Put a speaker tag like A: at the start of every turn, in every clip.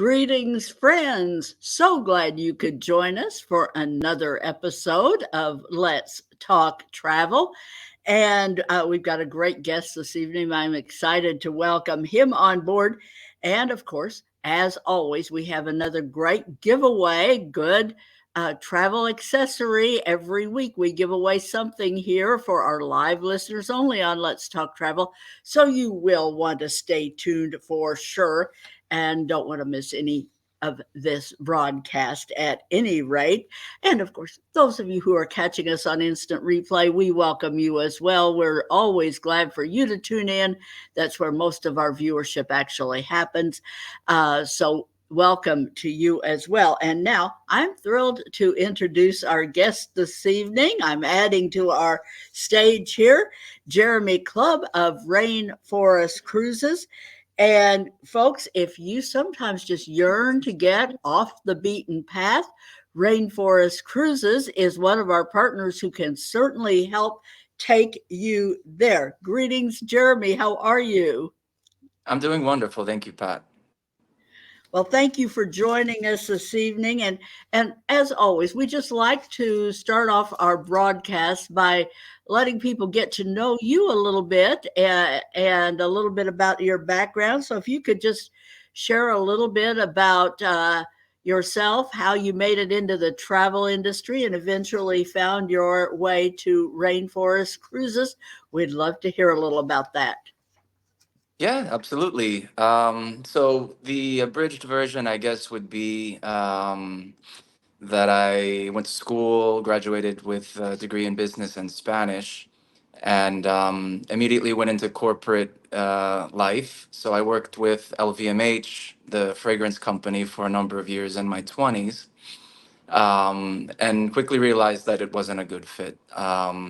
A: Greetings, friends. So glad you could join us for another episode of Let's Talk Travel. And we've got a great guest this evening. I'm excited to welcome him on board. And of course, as always, we have another great giveaway, good travel accessory. Every week we give away something here for our live listeners only on Let's Talk Travel. So you will want to stay tuned for sure and don't want to miss any of this broadcast at any rate. And of course, those of you who are catching us on instant replay, we welcome you as well. We're always glad for you to tune in. That's where most of our viewership actually happens. So welcome to you as well. And now I'm thrilled to introduce our guest this evening. I'm adding to our stage here, Jeremy Clubb of Rainforest Cruises. And folks, if you sometimes just yearn to get off the beaten path, Rainforest Cruises is one of our partners who can certainly help take you there. Greetings, Jeremy. How are you?
B: I'm doing wonderful. Thank you, Pat.
A: Well, thank you for joining us this evening. And as always, we just like to start off our broadcast by letting people get to know you a little bit and a little bit about your background. So if you could just share a little bit about yourself, how you made it into the travel industry and eventually found your way to Rainforest Cruises, we'd love to hear a little about that.
B: Yeah, absolutely. So the abridged version, I guess, would be that I went to school, graduated with a degree in business and Spanish, and immediately went into corporate life. So I worked with LVMH, the fragrance company, for a number of years in my 20s, and quickly realized that it wasn't a good fit. I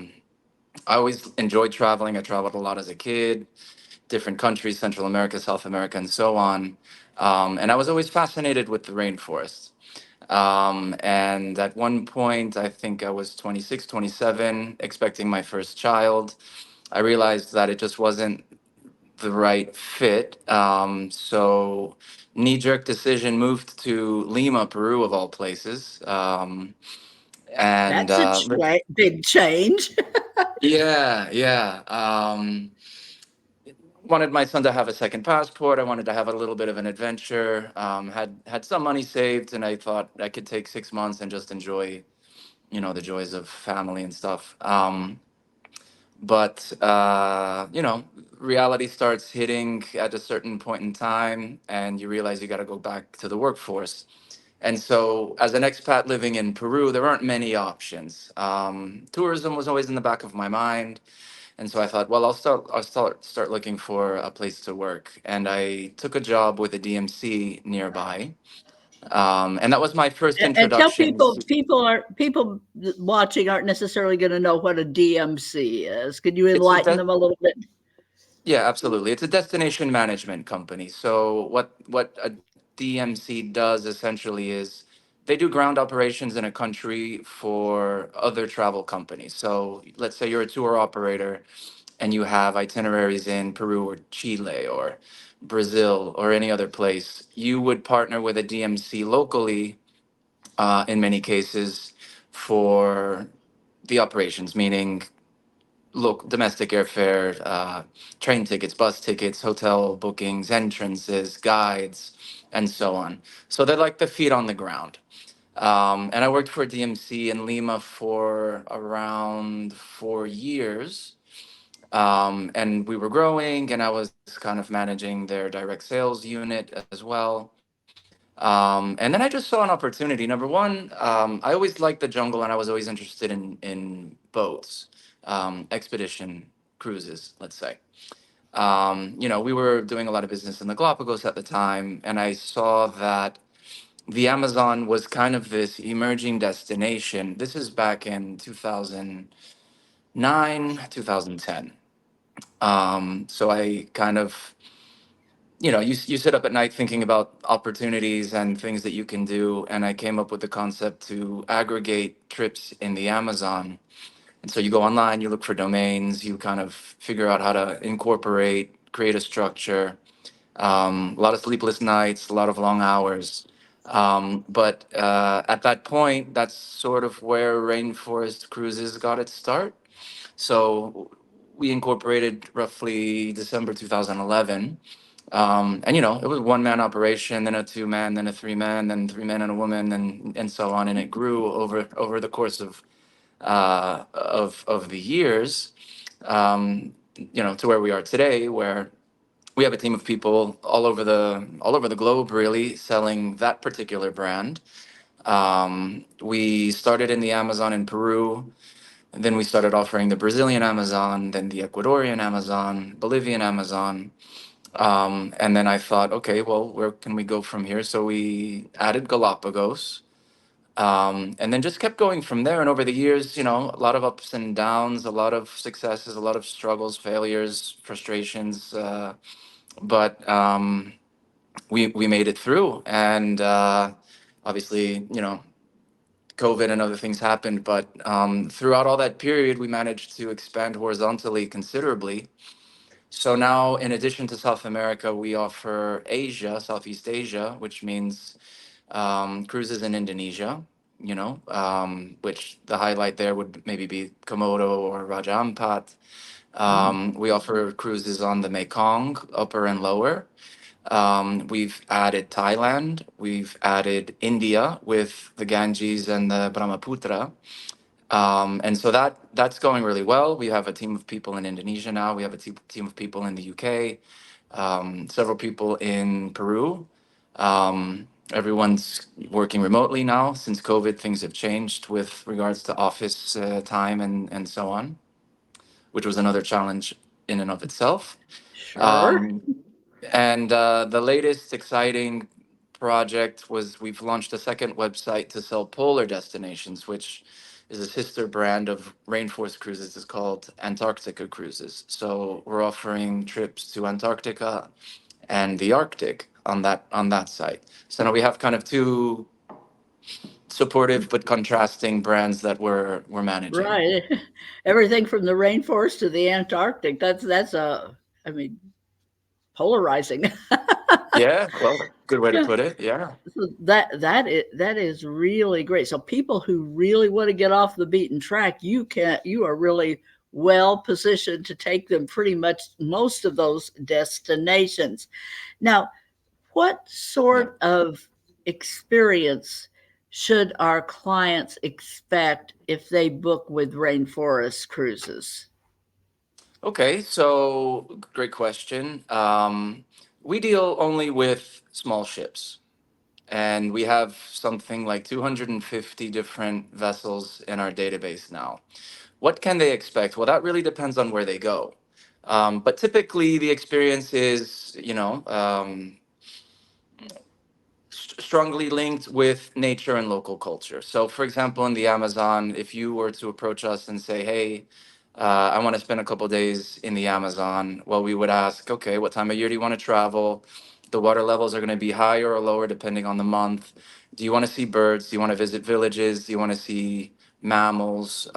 B: always enjoyed traveling. I traveled a lot as a kid, different countries, Central America, South America, and so on. And I was always fascinated with the rainforest. And at one point, I think I was 26, 27, expecting my first child. I realized that it just wasn't the right fit. So, knee jerk decision, moved to Lima, Peru, of all places. And
A: That's a big change.
B: yeah, yeah. Wanted my son to have a second passport. I wanted to have a little bit of an adventure. Had some money saved, and I thought I could take 6 months and just enjoy, the joys of family and stuff. But reality starts hitting at a certain point in time, and you realize you got to go back to the workforce. And so, as an expat living in Peru, there aren't many options. Tourism was always in the back of my mind, and so I thought, well, I'll start looking for a place to work. And I took a job with a DMC nearby, and that was my first
A: And tell
B: introduction.
A: people watching aren't necessarily going to know what a DMC is. Could you
B: It's a
A: enlighten them a little bit?
B: Yeah, absolutely. It's a destination management company. So what a DMC does essentially is they do ground operations in a country for other travel companies. So let's say you're a tour operator and you have itineraries in Peru or Chile or Brazil or any other place. You would partner with a DMC locally, in many cases, for the operations, meaning domestic airfare, train tickets, bus tickets, hotel bookings, entrances, guides, and so on. So they're like the feet on the ground. And I worked for DMC in Lima for around 4 years. And we were growing, and I was kind of managing their direct sales unit as well. And then I just saw an opportunity. Number one, I always liked the jungle, and I was always interested in boats, expedition cruises, let's say. We were doing a lot of business in the Galapagos at the time, and I saw that the Amazon was kind of this emerging destination. This is back in 2009, 2010. So I kind of, you sit up at night thinking about opportunities and things that you can do. And I came up with the concept to aggregate trips in the Amazon. And so you go online, you look for domains, you kind of figure out how to incorporate, create a structure, A lot of sleepless nights, a lot of long hours. But at that point, that's sort of where Rainforest Cruises got its start. So we incorporated roughly December 2011. And it was one man operation, then a two man, then a three man, then three men and a woman, and so on. And it grew over the course of the years, to where we are today, where we have a team of people all over the globe, really selling that particular brand. We started in the Amazon in Peru, and then we started offering the Brazilian Amazon, then the Ecuadorian Amazon, Bolivian Amazon. And then I thought, okay, well, where can we go from here? So we added Galapagos, and then just kept going from there. And over the years, a lot of ups and downs, a lot of successes, a lot of struggles, failures, frustrations. But we made it through, and obviously, COVID and other things happened. But throughout all that period, we managed to expand horizontally considerably. So now, in addition to South America, we offer Asia, Southeast Asia, which means cruises in Indonesia, which the highlight there would maybe be Komodo or Raja Ampat.
A: Mm.
B: We offer cruises on the Mekong, upper and lower. We've added Thailand. We've added India with the Ganges and the Brahmaputra. And so that's going really well. We have a team of people in Indonesia now. We have a team of people in the UK, several people in Peru. Everyone's working remotely now. Since COVID, things have changed with regards to office time and so on, which was another challenge in and of itself.
A: Sure.
B: Um, and the latest exciting project was we've launched a second website to sell polar destinations, which is a sister brand of Rainforest Cruises. It's called Antarctica Cruises. So we're offering trips to Antarctica and the Arctic on that site. So now we have kind of two supportive but contrasting brands that we're managing.
A: Right. Everything from the rainforest to the Antarctic. That's I mean, polarizing.
B: Yeah, well, good way to
A: Yeah.
B: put it. Yeah.
A: So that is really great. So people who really want to get off the beaten track, you are really well positioned to take them pretty much most of those destinations. Now, what
B: Yeah.
A: sort of experience should our clients expect if they book with Rainforest Cruises?
B: Okay, so great question. We deal only with small ships, and we have something like 250 different vessels in our database now. What can they expect? Well, that really depends on where they go. But typically, the experience is, strongly linked with nature and local culture. So, for example, in the Amazon, if you were to approach us and say, "Hey, I want to spend a couple days in the Amazon," well, we would ask, "Okay, what time of year do you want to travel? The water levels are going to be higher or lower depending on the month. Do you want to see birds? Do you want to visit villages? Do you want to see mammals?"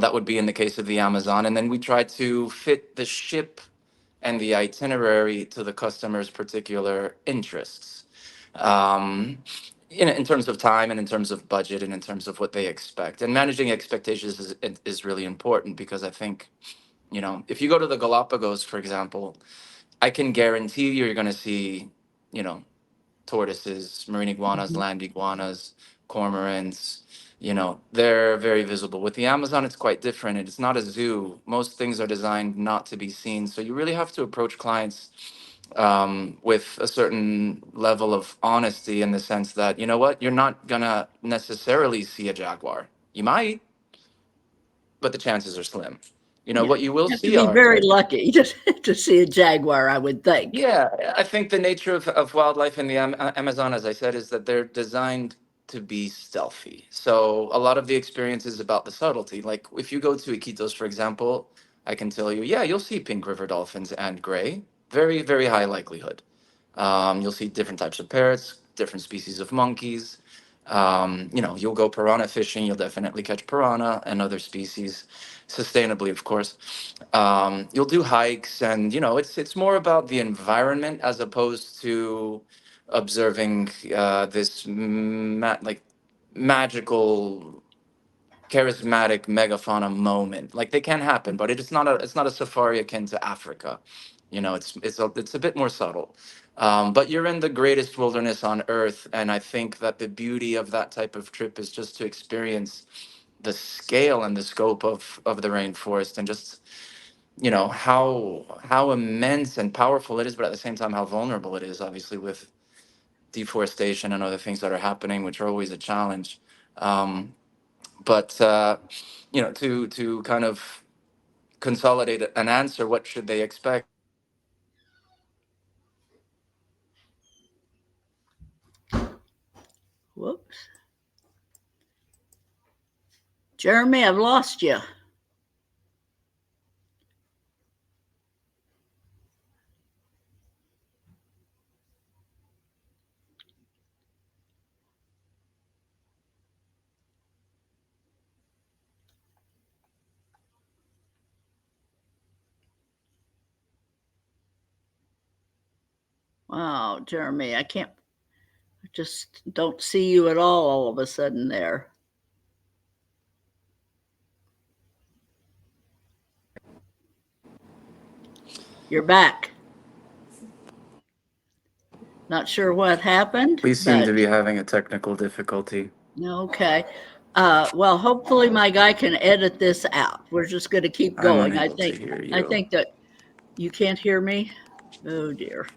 B: That would be in the case of the Amazon, and then we try to fit the ship and the itinerary to the customer's particular interests, um, in terms of time and in terms of budget and in terms of what they expect. And managing expectations is really important because I think, if you go to the Galapagos, for example, I can guarantee you're going to see, you know, tortoises, marine iguanas,
A: Mhm.
B: land iguanas, cormorants. They're very visible. With the Amazon, it's quite different. It's not a zoo. Most things are designed not to be seen. So you really have to approach clients with a certain level of honesty in the sense that, you know what, you're not going to necessarily see a jaguar. You might, but the chances are slim.
A: Yeah.
B: What you will
A: You have to
B: see
A: be
B: are
A: very lucky to see a jaguar, I would think.
B: Yeah, I think the nature of wildlife in the Amazon, as I said, is that they're designed to be stealthy. So a lot of the experience is about the subtlety. Like if you go to Iquitos, for example, I can tell you, yeah, you'll see pink river dolphins and gray. Very, very high likelihood. You'll see different types of parrots, different species of monkeys. You'll go piranha fishing. You'll definitely catch piranha and other species, sustainably, of course. You'll do hikes, and it's more about the environment as opposed to observing this like magical, charismatic megafauna moment. Like, they can happen, but it's not a safari akin to Africa. It's a bit more subtle. But you're in the greatest wilderness on earth, and I think that the beauty of that type of trip is just to experience the scale and the scope of the rainforest, and just how immense and powerful it is, but at the same time how vulnerable it is, obviously, with deforestation and other things that are happening, which are always a challenge. But to kind of consolidate an answer, what should they expect?
A: Whoops. Jeremy, I've lost you. Wow, Jeremy, I just don't see you at all of a sudden there. You're back. Not sure what happened,
B: We seem to
A: but
B: be having a technical difficulty.
A: okay. Well, hopefully my guy can edit this out. We're just going to keep
B: I'm
A: going.
B: unable to hear
A: I
B: you.
A: think that you can't hear me. Oh dear.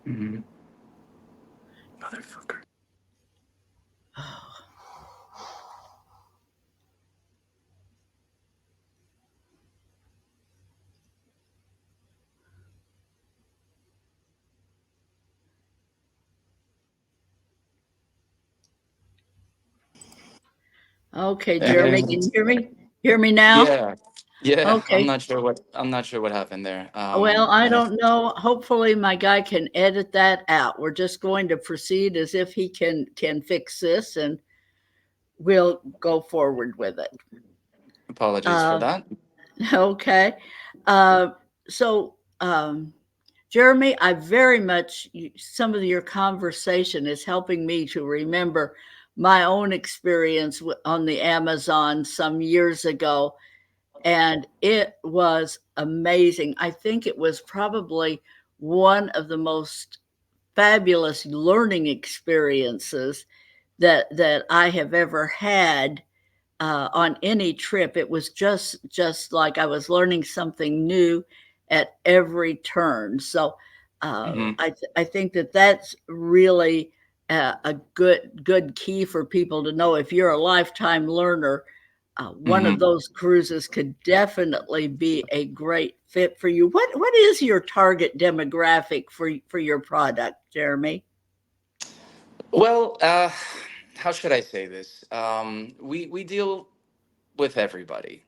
B: Mhm. Motherfucker.
A: Okay, Jeremy, can
B: And
A: you hear me? Hear me now?
B: yeah, yeah,
A: Okay.
B: I'm not sure what happened there.
A: Well, I
B: And if
A: don't know. Hopefully my guy can edit that out. We're just going to proceed as if he can fix this and we'll go forward with it.
B: Apologies for
A: Uh,
B: that.
A: okay. Uh, so, Jeremy, I very much, some of your conversation is helping me to remember my own experience on the Amazon some years ago. And it was amazing. I think it was probably one of the most fabulous learning experiences that I have ever had on any trip. It was just like I was learning something new at every turn. So
B: Hmm.
A: I think that that's really a good key for people to know. If you're a lifetime learner, one of
B: Hmm.
A: those cruises could definitely be a great fit for you. What is your target demographic for your product, Jeremy?
B: Well, how should I say this? We deal with everybody.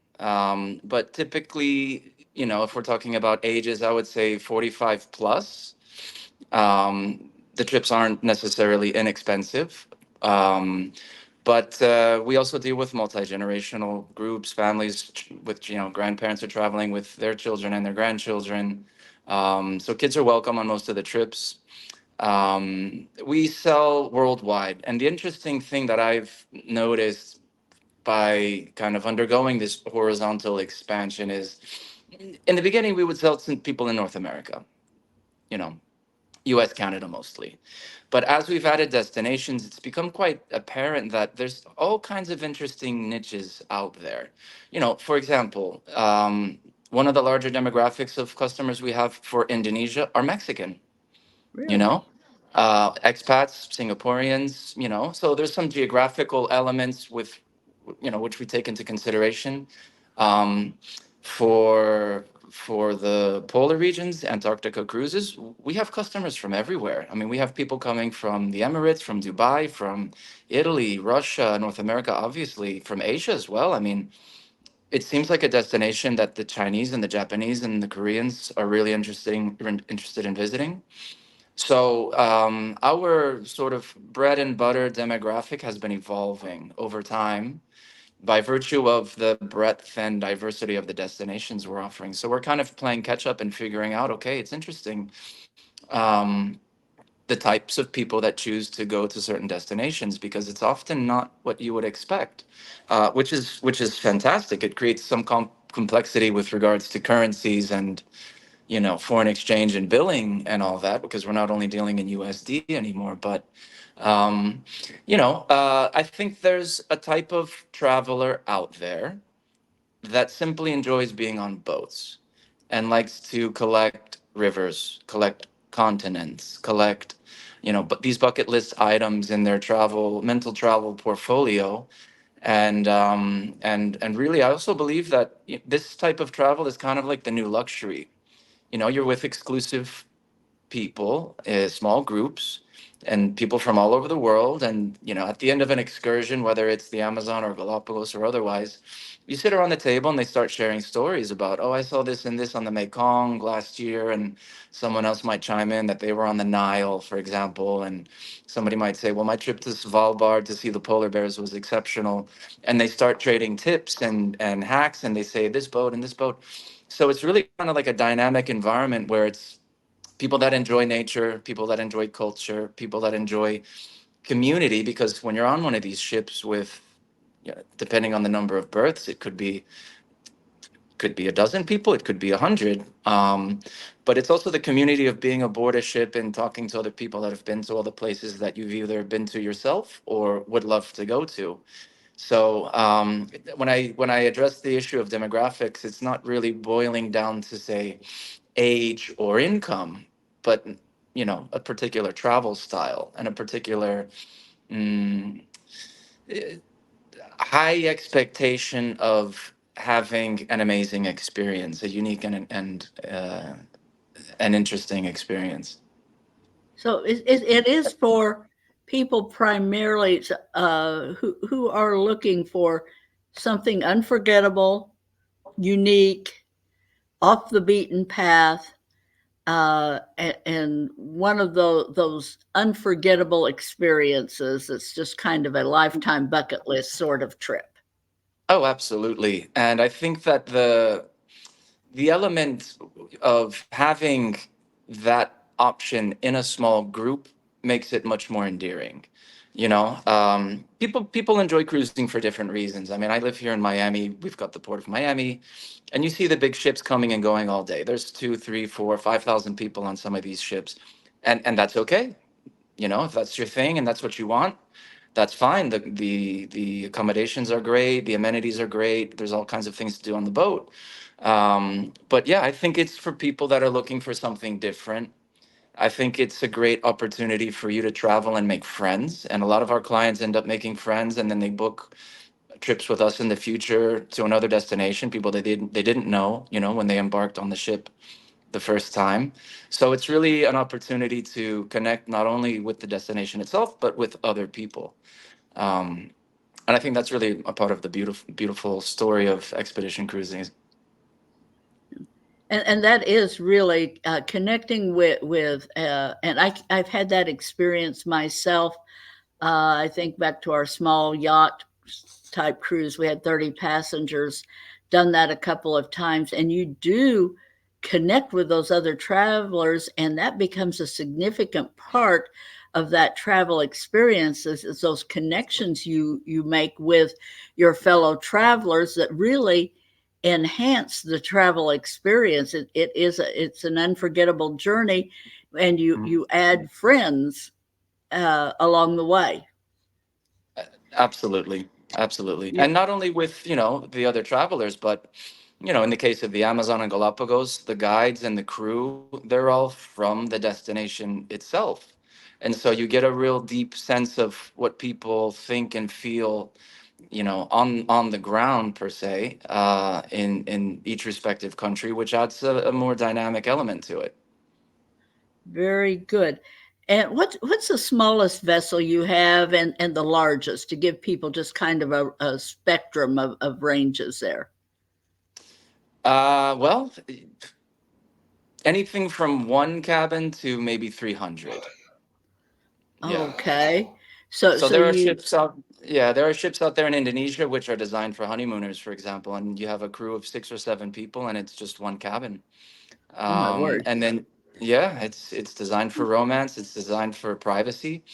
B: But typically, if we're talking about ages, I would say 45 plus. The trips aren't necessarily inexpensive. Um, but we also deal with multi-generational groups, families with, grandparents are traveling with their children and their grandchildren. So kids are welcome on most of the trips. We sell worldwide. And the interesting thing that I've noticed by kind of undergoing this horizontal expansion is, in the beginning we would sell to people in North America, you know, US, Canada mostly. But as we've added destinations, it's become quite apparent that there's all kinds of interesting niches out there. For example, one of the larger demographics of customers we have for Indonesia are Mexican, you
A: Really?
B: know, expats, Singaporeans, so there's some geographical elements with, which we take into consideration. Um, for the polar regions, Antarctica cruises, we have customers from everywhere. I mean, we have people coming from the Emirates, from Dubai, from Italy, Russia, North America, obviously, from Asia as well. I mean, it seems like a destination that the Chinese and the Japanese and the Koreans are really interested in visiting. So our sort of bread and butter demographic has been evolving over time by virtue of the breadth and diversity of the destinations we're offering. So we're kind of playing catch up and figuring out, okay, it's interesting. Um, the types of people that choose to go to certain destinations because it's often not what you would expect, which is fantastic. It creates some complexity with regards to currencies and foreign exchange and billing and all that because we're not only dealing in USD anymore, but um, I think there's a type of traveler out there that simply enjoys being on boats and likes to collect rivers, collect continents, collect, but these bucket list items in their mental travel portfolio. And really, I also believe that this type of travel is kind of like the new luxury. You're with exclusive people, small groups, and people from all over the world. And at the end of an excursion, whether it's the Amazon or Galapagos or otherwise, you sit around the table and they start sharing stories about, oh, I saw this and this on the Mekong last year, and someone else might chime in that they were on the Nile, for example, and somebody might say, well, my trip to Svalbard to see the polar bears was exceptional, and they start trading tips and hacks, and they say this boat and this boat. So it's really kind of like a dynamic environment where it's people that enjoy nature, people that enjoy culture, people that enjoy community. Because when you're on one of these ships with, depending on the number of berths, it could be a dozen people, it could be 100. But it's also the community of being aboard a ship and talking to other people that have been to all the places that you've either been to yourself or would love to go to. So when I address the issue of demographics, it's not really boiling down to say age or income, but a particular travel style and a particular mm, eh, high expectation of having an amazing experience, a unique and an interesting experience.
A: So it is for people primarily who are looking for something unforgettable, unique, off the beaten path, and one of those unforgettable experiences. It's just kind of a lifetime bucket list sort of trip.
B: Oh, absolutely. And I think that the element of having that option in a small group makes it much more endearing. People enjoy cruising for different reasons. I mean, I live here in Miami. We've got the port of Miami, and you see the big ships coming and going all day. There's two, three, four, 5,000 people on some of these ships, and that's okay. If that's your thing and that's what you want, that's fine. The accommodations are great, the amenities are great. There's all kinds of things to do on the boat. But yeah, I think it's for people that are looking for something different. I think it's a great opportunity for you to travel and make friends. And a lot of our clients end up making friends, and then they book trips with us in the future to another destination. People they didn't know, when they embarked on the ship the first time. So it's really an opportunity to connect not only with the destination itself, but with other people. Um, and I think that's really a part of the beautiful story of expedition cruising.
A: And that is really connecting with and I've had that experience myself. I think back to our small yacht type cruise. We had 30 passengers, done that a couple of times, and you do connect with those other travelers, and that becomes a significant part of that travel experience is those connections you make with your fellow travelers that really enhance the travel experience. It's an unforgettable journey, and
B: Mhm.
A: you add friends along the way.
B: Absolutely, absolutely,
A: Yeah,
B: and not only with the other travelers, but in the case of the Amazon and Galapagos, the guides and the crew, they're all from the destination itself, and so you get a real deep sense of what people think and feel, on the ground per se, in each respective country, which adds a more dynamic element to it.
A: very good. And what's the smallest vessel you have, and the largest, to give people just kind of a spectrum of ranges there?
B: Well, anything from one cabin to maybe 300. Yeah.
A: Okay. So
B: So
A: so
B: there are
A: you
B: ships out, yeah, there are ships out there in Indonesia which are designed for honeymooners, for example, and you have a crew of 6 or 7 people, and it's just one cabin.
A: oh my word.
B: And then, yeah, it's designed for romance. It's designed for privacy,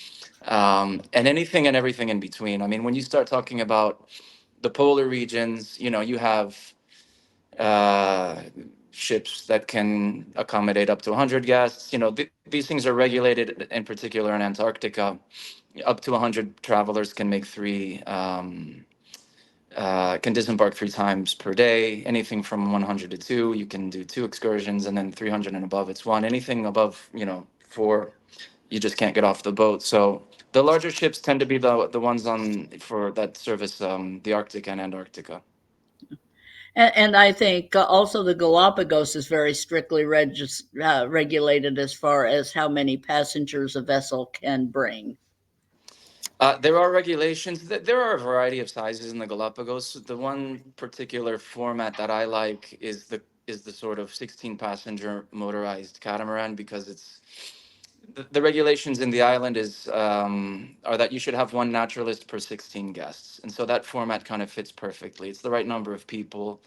B: and anything and everything in between. I mean, when you start talking about the polar regions, you have uh, ships that can accommodate up to 100 guests. These things are regulated, in particular in Antarctica. Up to 100 travelers can make can disembark 3 times per day. Anything from 100 to two, you can do two excursions, and then 300 and above, it's one. Anything above, four, you just can't get off the boat. So the larger ships tend to be the ones on for that service the Arctic and Antarctica.
A: And I think also the Galapagos is very strictly regulated as far as how many passengers a vessel can bring.
B: There are regulations. There are a variety of sizes in the Galapagos. The one particular format that I like is the sort of 16 passenger motorized catamaran, because the regulations in the island are that you should have one naturalist per 16 guests, and so that format kind of fits perfectly. It's the right number of people.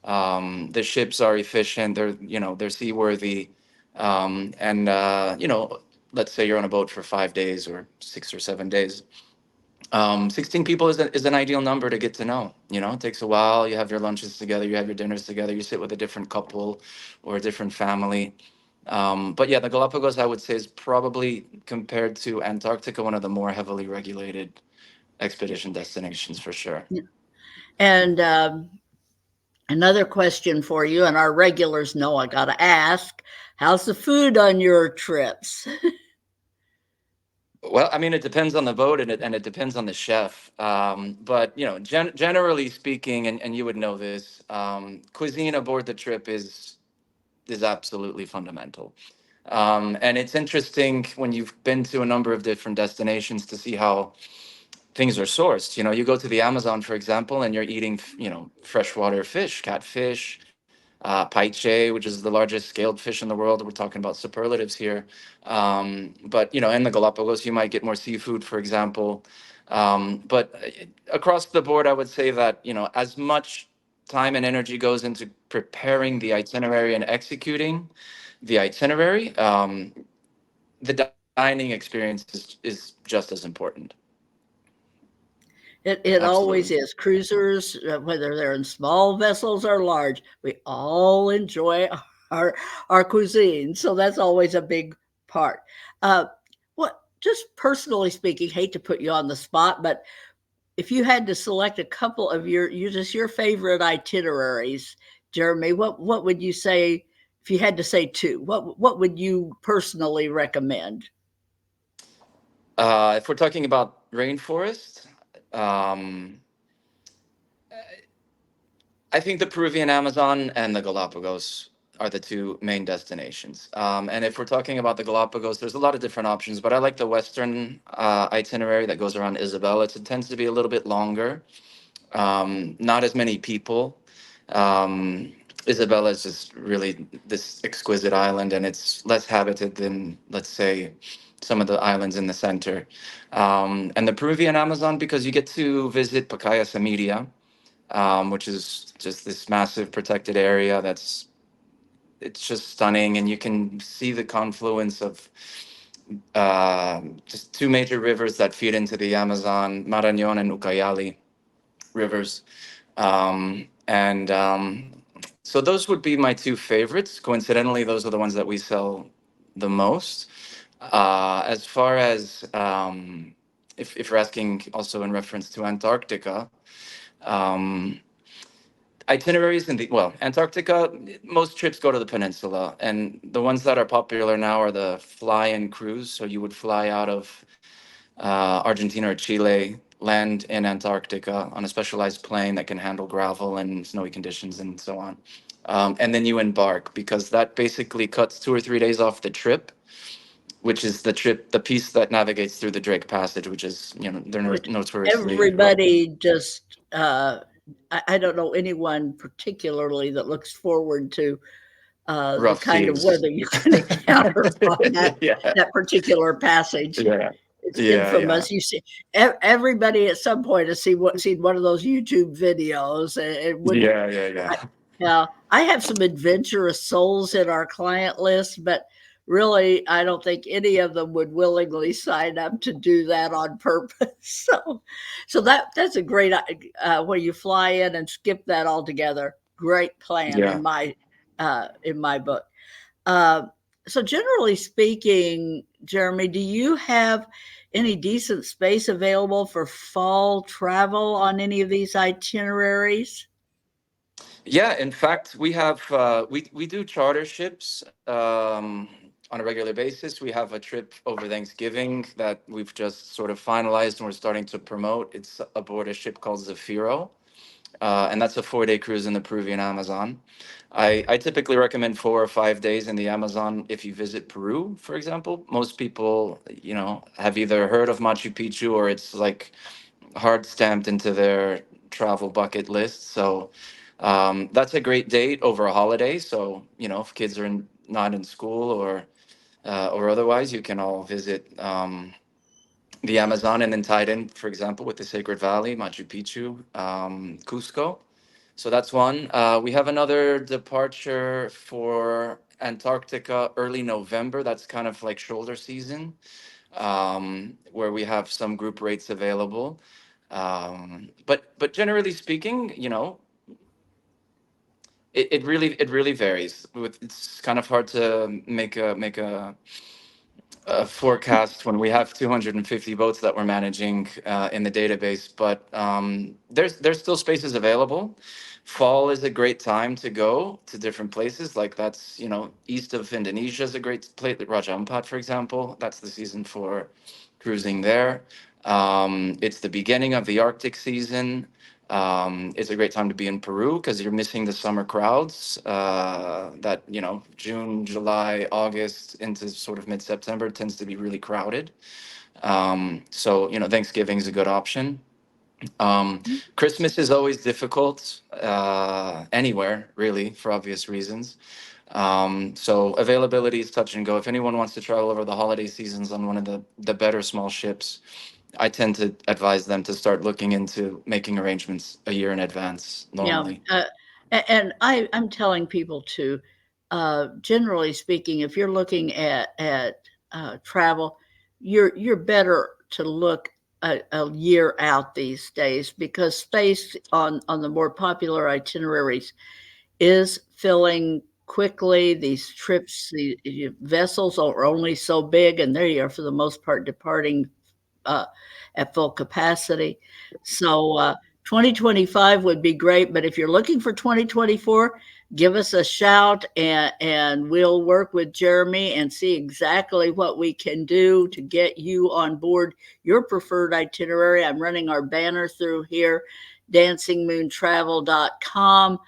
B: The ships are efficient. They're seaworthy, and let's say you're on a boat for 5 days or 6 or 7 days. 16 people is an ideal number to get to know. It takes a while. You have your lunches together, you have your dinners together, you sit with a different couple or a different family. But yeah, the Galapagos, I would say, is probably, compared to Antarctica, one of the more heavily regulated expedition destinations for sure.
A: And another question for you, and our regulars know I got to ask, how's the food on your trips?
B: Well, I mean, it depends on the boat, and it depends on the chef. But generally speaking, and you would know this, cuisine aboard the trip is absolutely fundamental. And it's interesting when you've been to a number of different destinations to see how things are sourced. You go to the Amazon, for example, and you're eating, freshwater fish, catfish, paiche, which is the largest scaled fish in the world. We're talking about superlatives here. But in the Galapagos, you might get more seafood, for example. But across the board, I would say that as much time and energy goes into preparing the itinerary and executing the itinerary, the dining experience is just as important.
A: It
B: Absolutely.
A: always is. Cruisers, whether they're in small vessels or large, we all enjoy our our cuisine. So that's always a big part. Uh, what just personally speaking, hate to put you on the spot, but if you had to select a couple of your favorite itineraries, Jeremy, what would you say if you had to say two? What would you personally recommend?
B: If we're talking about rainforest, um, I think the Peruvian Amazon and the Galapagos are the two main destinations. And if we're talking about the Galapagos, there's a lot of different options, but I like the Western itinerary that goes around Isabela. It tends to be a little bit longer, not as many people. Um, Isabela is just really this exquisite island, and it's less habited than, let's say, some of the islands in the center. And the Peruvian Amazon, because you get to visit Pacaya Media, which is just this massive protected area it's just stunning, and you can see the confluence of just two major rivers that feed into the Amazon, Marañón and Ucayali rivers. And So those would be my two favorites. Coincidentally, those are the ones that we sell the most. As far as if you're asking also in reference to Antarctica, um, itineraries in the well, Antarctica, most trips go to the peninsula, and the ones that are popular now are the fly-in cruise. So you would fly out of Argentina or Chile, land in Antarctica on a specialized plane that can handle gravel and snowy conditions and so on. And then you embark, because that basically cuts 2 or 3 days off the trip, which is the piece that navigates through the Drake Passage, which is, they're
A: Which
B: notoriously rough.
A: everybody just I don't know anyone particularly that looks forward to the
B: Rough
A: kind of
B: seas.
A: weather you can encounter on
B: Yeah,
A: that particular passage.
B: yeah,
A: It's
B: yeah, yeah,
A: infamous. You see, everybody at some point has seen one of those YouTube videos. It wouldn't.
B: yeah, yeah, yeah.
A: I, I have some adventurous souls in our client list, but really, I don't think any of them would willingly sign up to do that on purpose. So that's a great where you fly in and skip that altogether. Great plan
B: Yeah.
A: in my book. Uh, so generally speaking, Jeremy, do you have any decent space available for fall travel on any of these itineraries?
B: Yeah, in fact, we have we do charter ships on a regular basis. We have a trip over Thanksgiving that we've just sort of finalized and we're starting to promote. It's aboard a ship called Zafiro, and that's a 4-day cruise in the Peruvian Amazon. I typically recommend 4 or 5 days in the Amazon if you visit Peru, for example. Most people, have either heard of Machu Picchu or it's like hard stamped into their travel bucket list. So that's a great date over a holiday. So if kids are not in school or otherwise, you can all visit the Amazon and then tied in, for example, with the Sacred Valley, Machu Picchu, Cusco. So that's one. We have another departure for Antarctica early November. That's kind of like shoulder season, where we have some group rates available. But generally speaking, it really varies. It's kind of hard to make a forecast when we have 250 boats that we're managing in the database, but there's still spaces available. Fall is a great time to go to different places. Like that's east of Indonesia is a great place. Raja Ampat, for example, that's the season for cruising there. It's the beginning of the Arctic season. It's a great time to be in Peru because you're missing the summer crowds. That June, July, August into sort of mid-September tends to be really crowded. So Thanksgiving is a good option. Christmas is always difficult anywhere really for obvious reasons. So availability is touch and go. If anyone wants to travel over the holiday seasons on one of the better small ships, I tend to advise them to start looking into making arrangements a year in advance
A: Yeah,
B: normally.
A: and I'm telling people to, generally speaking, if you're looking at travel, you're better to look a year out these days because space on the more popular itineraries is filling quickly. These trips, the vessels are only so big, and they are for the most part departing uh, at full capacity. So 2025 would be great, but if you're looking for 2024, give us a shout and we'll work with Jeremy and see exactly what we can do to get you on board your preferred itinerary. I'm running our banner through here, dancingmoontravel.com.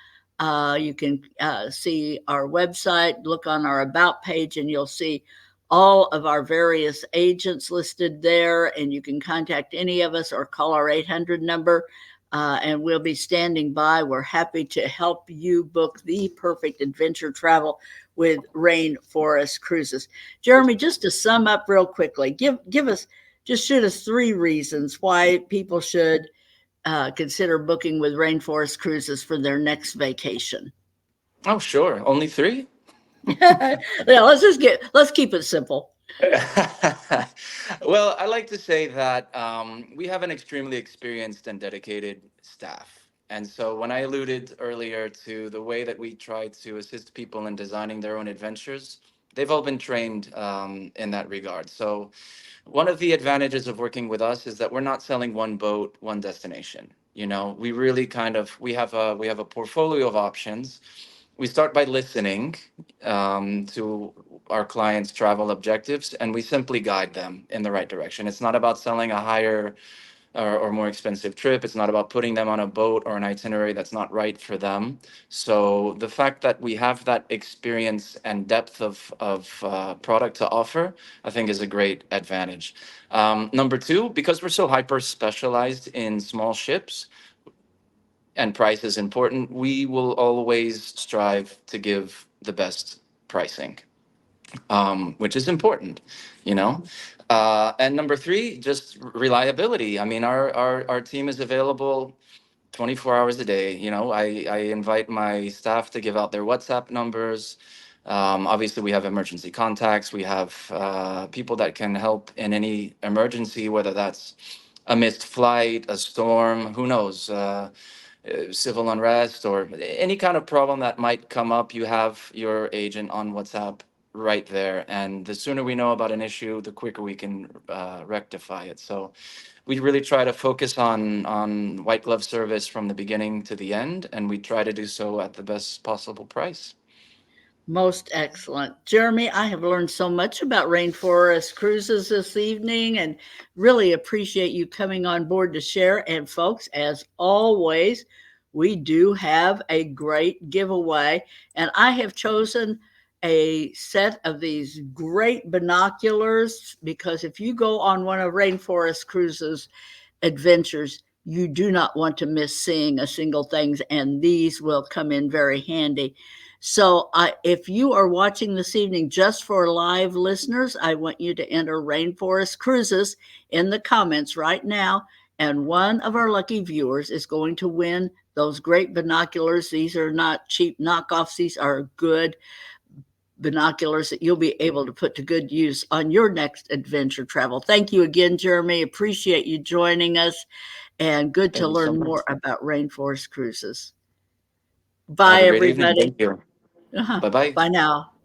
A: You can see our website, look on our About page, and you'll see all of our various agents listed there, and you can contact any of us or call our 800 number, and we'll be standing by. We're happy to help you book the perfect adventure travel with Rainforest Cruises. Jeremy, just to sum up real quickly, give us just shoot us 3 reasons why people should consider booking with Rainforest Cruises for their next vacation.
B: Oh, sure. Only three?
A: Yeah, let's keep it simple.
B: Well, I like to say that we have an extremely experienced and dedicated staff. And so when I alluded earlier to the way that we try to assist people in designing their own adventures, they've all been trained in that regard. So one of the advantages of working with us is that we're not selling one boat, one destination. We really we have a portfolio of options. We start by listening to our clients' travel objectives, and we simply guide them in the right direction. It's not about selling a higher or more expensive trip. It's not about putting them on a boat or an itinerary that's not right for them. So the fact that we have that experience and depth of product to offer, I think, is a great advantage. Number two, because we're so hyper specialized in small ships, and price is important, we will always strive to give the best pricing, which is important, you know. And number three, just reliability. I mean, our team is available 24 hours a day. You know, I invite my staff to give out their WhatsApp numbers. Obviously, we have emergency contacts. We have people that can help in any emergency, whether that's a missed flight, a storm, who knows, civil unrest, or any kind of problem that might come up. You have your agent on WhatsApp right there. And the sooner we know about an issue, the quicker we can rectify it. So we really try to focus on white glove service from the beginning to the end, and we try to do so at the best possible price.
A: Most excellent. Jeremy, I have learned so much about Rainforest Cruises this evening and really appreciate you coming on board to share. And folks, as always, we do have a great giveaway. And I have chosen a set of these great binoculars because if you go on one of Rainforest Cruises adventures, you do not want to miss seeing a single thing, and these will come in very handy. So, if you are watching this evening just for live listeners, I want you to enter Rainforest Cruises in the comments right now, and one of our lucky viewers is going to win those great binoculars. These are not cheap knockoffs, these are good binoculars that you'll be able to put to good use on your next adventure travel. Thank you again, Jeremy. Appreciate you joining us and good to
B: Thank you so
A: learn
B: much.
A: more about Rainforest Cruises.
B: Have
A: Bye,
B: a great evening.
A: everybody.
B: Thank you.
A: Uh-huh.
B: Bye bye.
A: Bye now.